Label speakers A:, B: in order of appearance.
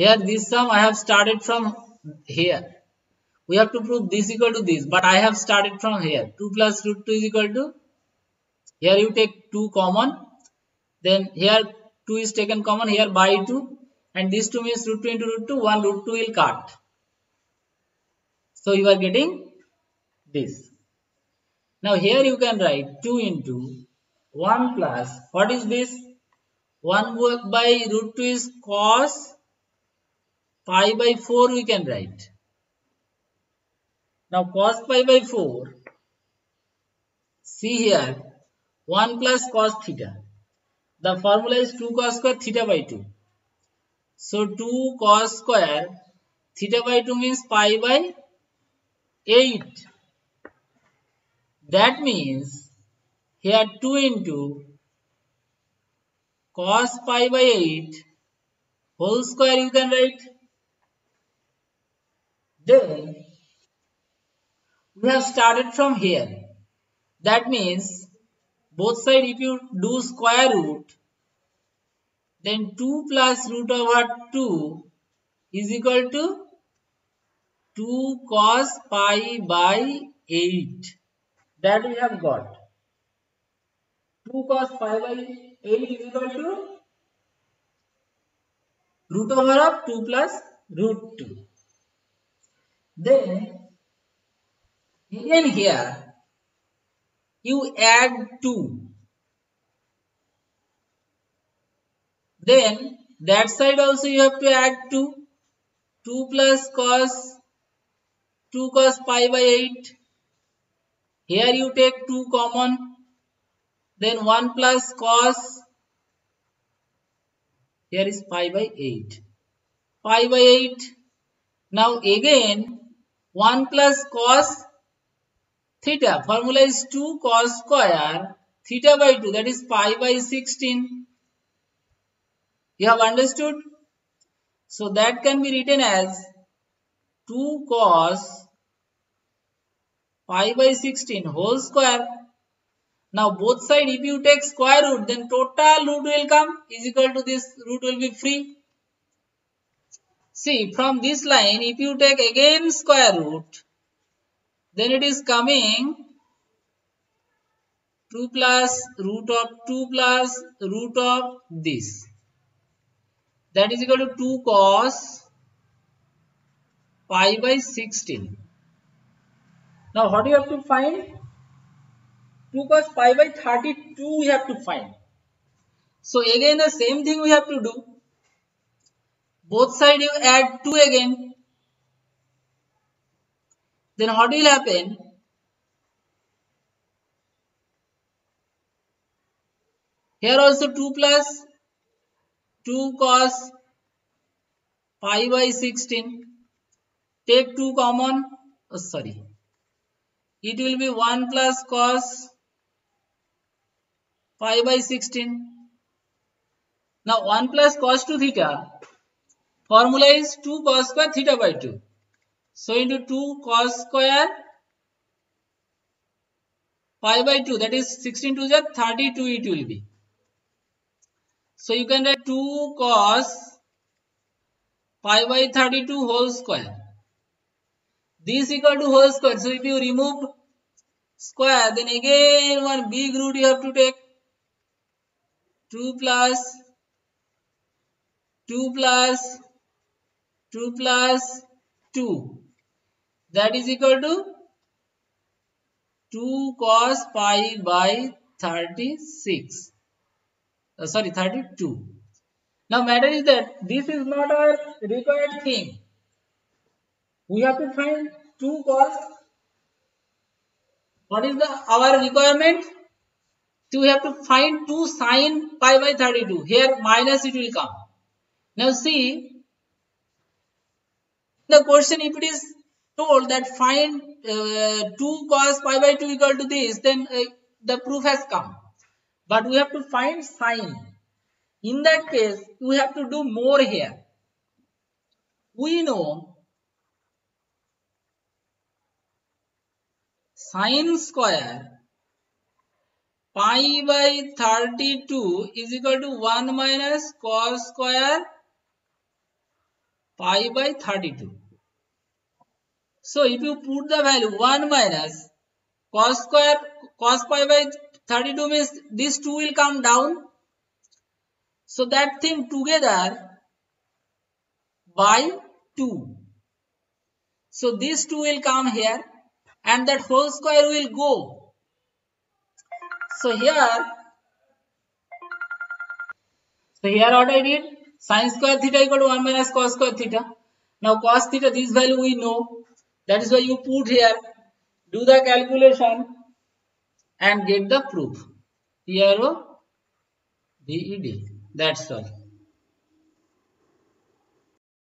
A: Here this sum I have started from here. We have to prove this equal to this, but I have started from here. 2 plus root 2 is equal to, here you take 2 common, then here 2 is taken common, here by 2, and this 2 means root 2 into root 2, 1 root 2 will cut. So you are getting this. Now here you can write 2 into 1 plus, what is this? 1 by root 2 is cos pi by 4 we can write. Now cos pi by 4, see here, 1 plus cos theta. The formula is 2 cos square theta by 2. So 2 cos square theta by 2 means pi by 8. That means here 2 into cos pi by 8 whole square you can write. Then we have started from here. That means both sides if you do square root, then 2 plus root over 2 is equal to 2 cos pi by 8. That we have got. 2 cos pi by 8 is equal to root over of 2 plus root 2. Then again here you add 2. Then that side also you have to add 2. 2 plus cos 2 cos pi by 8. Here you take 2 common. Then 1 plus cos. Here is pi by 8. Pi by 8. Now again 1 plus cos theta. Formula is 2 cos square theta by 2. That is pi by 16. You have understood? So that can be written as 2 cos pi by 16 whole square. Now both side if you take square root, then total root will come is equal to this root will be free. See, from this line if you take again square root, then it is coming 2 plus root of 2 plus root of this. That is equal to 2 cos pi by 16. Now what you have to find? 2 cos pi by 32 we have to find. So again the same thing we have to do. Both sides you add 2 again. Then what will happen? Here also 2 plus 2 cos pi by 16. Take 2 common. Oh, sorry. It will be 1 plus cos pi by 16. Now 1 plus cos 2 theta. Formula is 2 cos square theta by 2. So into 2 cos square pi by 2, that is 16 to the 32 it will be. So you can write 2 cos pi by 32 whole square. This equal to whole square. So if you remove square, then again one big root you have to take. 2 plus 2 plus 2 plus 2. That is equal to 2 cos pi by 36. Sorry, 32. Now matter is that this is not our required thing. We have to find 2 cos. What is our requirement? So we have to find 2 sin pi by 32. Here minus it will come. Now see, the question if it is told that find 2 cos pi by 2 equal to this, then the proof has come. But we have to find sine. In that case, we have to do more here. We know sine square pi by 32 is equal to 1 minus cos square pi by 32. So if you put the value 1 minus cos pi by 32 means this 2 will come down. So that thing together by 2. So this 2 will come here and that whole square will go. So here what I did, sin square theta equal to 1 minus cos square theta. Now cos theta, this value we know. That is why you put here, do the calculation and get the proof. PRO DED. That's all.